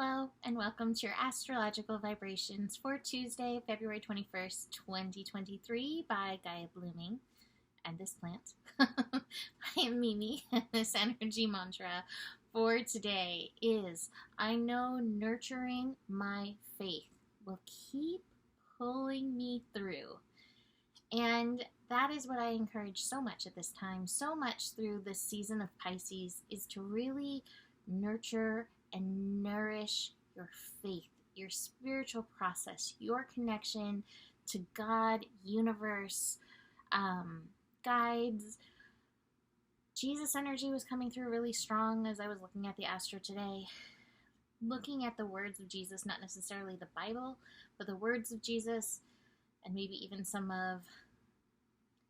Hello, and welcome to your astrological vibrations for Tuesday, February 21st, 2023 by Gaia Blooming and this plant. I am Mimi, and this energy mantra for today is, I know nurturing my faith will keep pulling me through. And that is what I encourage so much at this time, so much through this season of Pisces, is to really nurture and nourish your faith, your spiritual process, your connection to God, universe, guides. Jesus energy was coming through really strong as I was looking at the astro today, looking at the words of Jesus, not necessarily the Bible, but the words of Jesus, and maybe even some of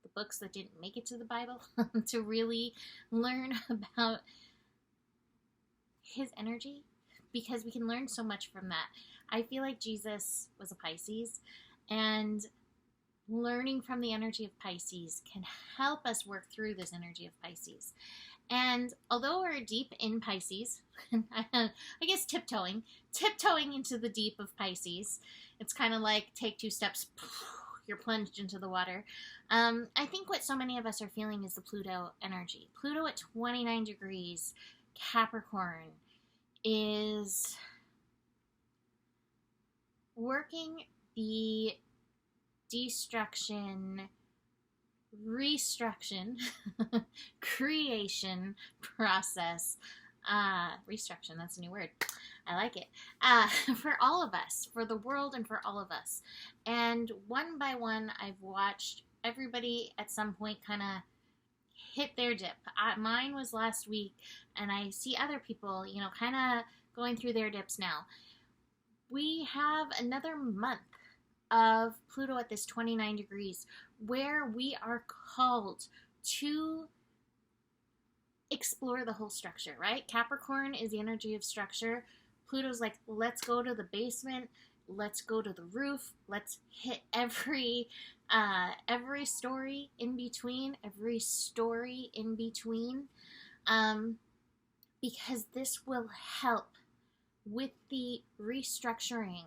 the books that didn't make it to the Bible to really learn about his energy, because we can learn so much from that. I feel like Jesus was a Pisces, and learning from the energy of Pisces can help us work through this energy of Pisces. And although we're deep in Pisces, I guess tiptoeing into the deep of Pisces, it's kind of like take two steps, you're plunged into the water. I think what so many of us are feeling is the Pluto energy. Pluto at 29 degrees Capricorn is working the destruction, restructuring, creation process. Restructuring, that's a new word. I like it. For all of us, for the world and for all of us. And one by one, I've watched everybody at some point kind of hit their dip. Mine was last week, and I see other people, kind of going through their dips now. We have another month of Pluto at this 29 degrees where we are called to explore the whole structure, right? Capricorn is the energy of structure. Pluto's like, let's go to the basement, let's go to the roof, let's hit every story in between, because this will help with the restructuring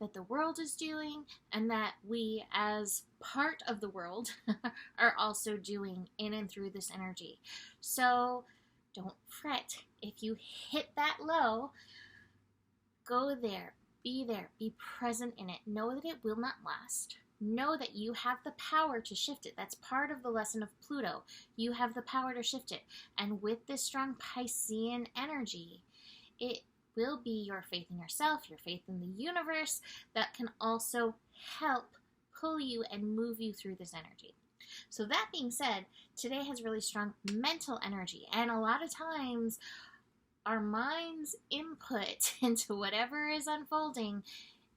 that the world is doing, and that we as part of the world are also doing in and through this energy. So don't fret if you hit that low. Go there, be present in it. Know that it will not last. Know that you have the power to shift it. That's part of the lesson of Pluto. You have the power to shift it. And with this strong Piscean energy, it will be your faith in yourself, your faith in the universe, that can also help pull you and move you through this energy. So that being said, today has really strong mental energy, and a lot of times our mind's input into whatever is unfolding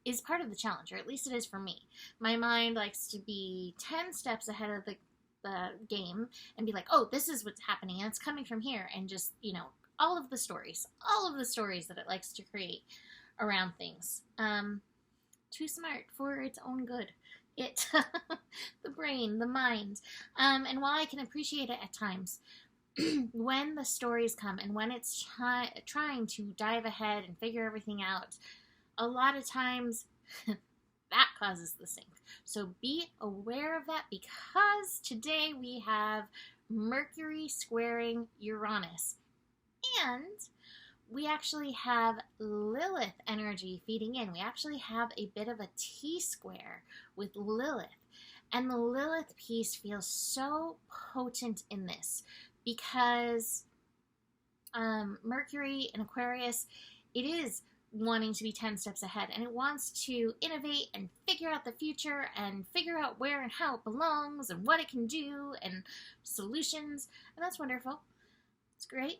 is part of the challenge, or at least it is for me. My mind likes to be 10 steps ahead of the game and be like, oh, this is what's happening, and it's coming from here, and just, all of the stories that it likes to create around things. Too smart for its own good. The brain, the mind. And while I can appreciate it at times, when the stories come and when it's trying to dive ahead and figure everything out, a lot of times that causes the sink. So be aware of that, because today we have Mercury squaring Uranus. And we actually have Lilith energy feeding in. We actually have a bit of a T-square with Lilith. And the Lilith piece feels so potent in this, because Mercury in Aquarius, it is wanting to be 10 steps ahead, and it wants to innovate and figure out the future and figure out where and how it belongs and what it can do and solutions, and that's wonderful. It's great.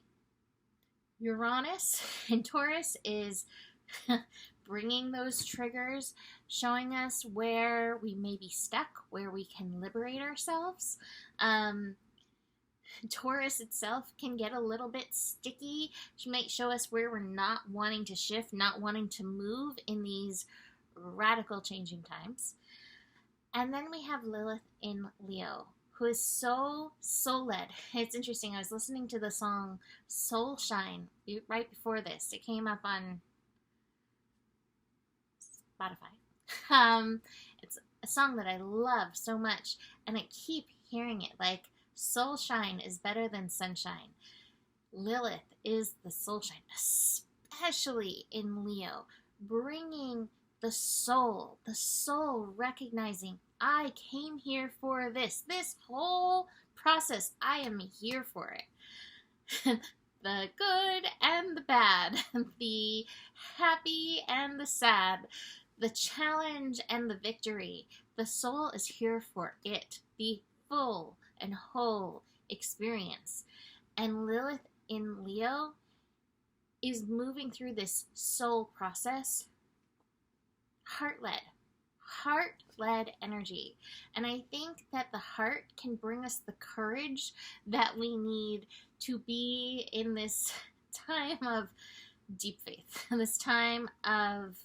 Uranus in Taurus is bringing those triggers, showing us where we may be stuck, where we can liberate ourselves. Taurus itself can get a little bit sticky. She might show us where we're not wanting to shift, not wanting to move in these radical changing times. And then we have Lilith in Leo, who is so soul-led. It's interesting. I was listening to the song Soul Shine right before this. It came up on Spotify. It's a song that I love so much, and I keep hearing it. Like, soul shine is better than sunshine. Lilith is the soul shine, especially in Leo, bringing the soul recognizing, I came here for this whole process. I am here for it. The good and the bad, the happy and the sad, the challenge and the victory. The soul is here for it, the full and whole experience. And Lilith in Leo is moving through this soul process, heart-led energy. And I think that the heart can bring us the courage that we need to be in this time of deep faith, this time of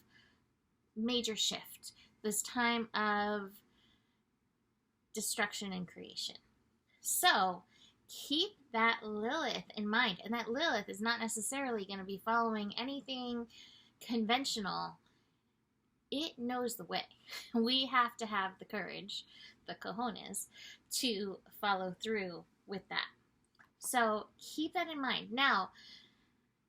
major shift, this time of destruction and creation. So keep that Lilith in mind. And that Lilith is not necessarily going to be following anything conventional. It knows the way. We have to have the courage, the cojones, to follow through with that. So keep that in mind. Now,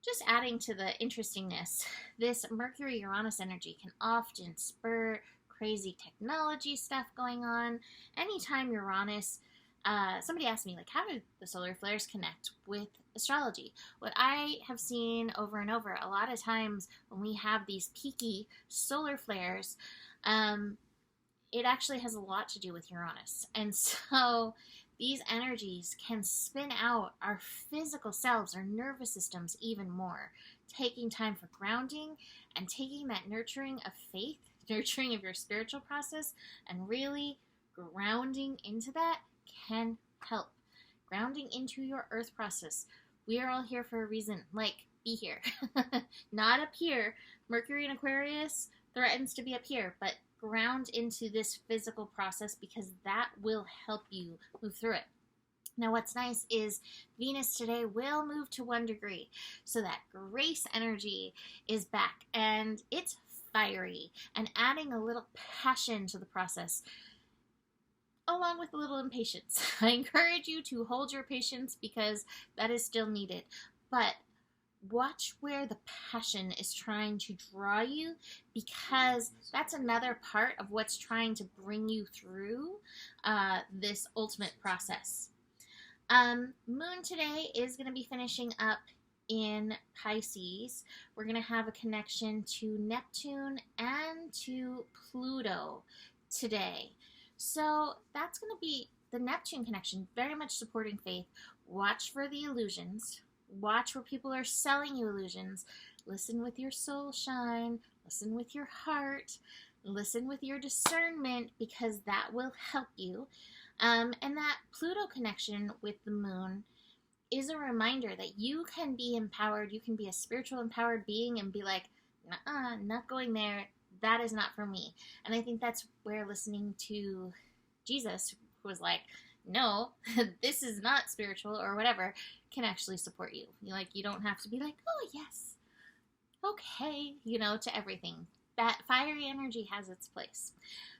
just adding to the interestingness, this Mercury-Uranus energy can often spur crazy technology stuff going on. Anytime Uranus, somebody asked me, like, how do the solar flares connect with astrology? What I have seen over and over, a lot of times when we have these peaky solar flares, it actually has a lot to do with Uranus. And so these energies can spin out our physical selves, our nervous systems even more, taking time for grounding and taking that nurturing of faith, nurturing of your spiritual process, and really grounding into that can help. Grounding into your earth process. We are all here for a reason. Like, be here. Not up here. Mercury in Aquarius threatens to be up here, but ground into this physical process because that will help you move through it. Now, what's nice is Venus today will move to 1 degree, so that grace energy is back, and it's fiery and adding a little passion to the process, along with a little impatience. I encourage you to hold your patience because that is still needed. But watch where the passion is trying to draw you, because that's another part of what's trying to bring you through this ultimate process. Moon today is going to be finishing up in Pisces. We're going to have a connection to Neptune and to Pluto today. So that's going to be the Neptune connection, very much supporting faith. Watch for the illusions. Watch where people are selling you illusions. Listen with your soul shine. Listen with your heart. Listen with your discernment, because that will help you. And that Pluto connection with the moon is a reminder that you can be empowered. You can be a spiritual empowered being and be like, nuh-uh, not going there. That is not for me. And I think that's where listening to Jesus, who was like, no, this is not spiritual or whatever, can actually support you. You don't have to be like, oh yes, okay, to everything. That fiery energy has its place.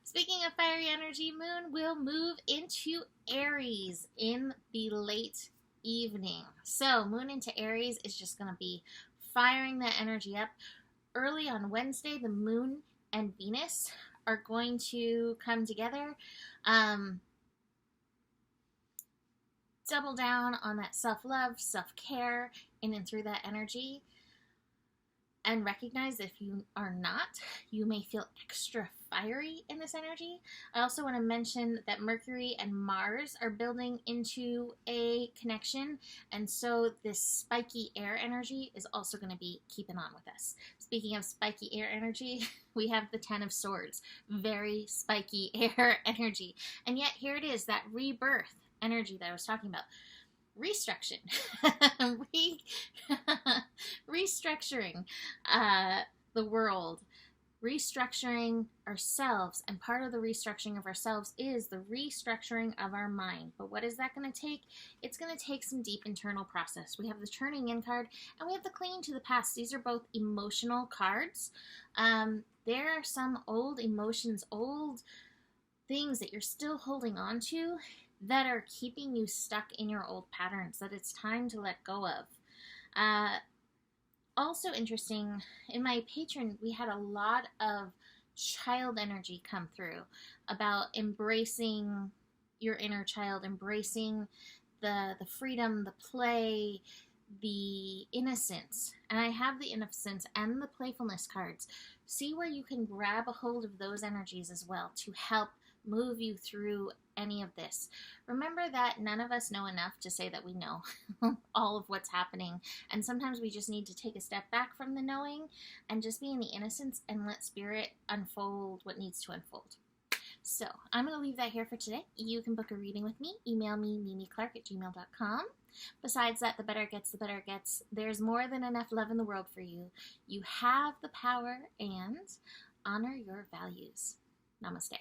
Speaking of fiery energy, Moon will move into Aries in the late evening. So Moon into Aries is just going to be firing that energy up. Early on Wednesday, the Moon and Venus are going to come together. Double down on that self-love, self-care, in and through that energy. And recognize if you are not, you may feel extra fiery in this energy. I also want to mention that Mercury and Mars are building into a connection, and so this spiky air energy is also going to be keeping on with us. Speaking of spiky air energy, we have the 10 of Swords, very spiky air energy. And yet here it is, that rebirth energy that I was talking about. Restructuring the world, restructuring ourselves, and part of the restructuring of ourselves is the restructuring of our mind. But what is that going to take? It's going to take some deep internal process. We have the turning in card, and we have the clinging to the past. These are both emotional cards. There are some old emotions, old things that you're still holding on to that are keeping you stuck in your old patterns that it's time to let go of. Also interesting, in my Patreon, we had a lot of child energy come through about embracing your inner child, embracing the freedom, the play, the innocence. And I have the innocence and the playfulness cards. See where you can grab a hold of those energies as well to help move you through any of this. Remember that none of us know enough to say that we know all of what's happening, and sometimes we just need to take a step back from the knowing and just be in the innocence and let spirit unfold what needs to unfold. So I'm going to leave that here for today. You can book a reading with me. Email me, mimiclark@gmail.com. Besides that, the better it gets, the better it gets. There's more than enough love in the world for you. You have the power, and honor your values. Namaste.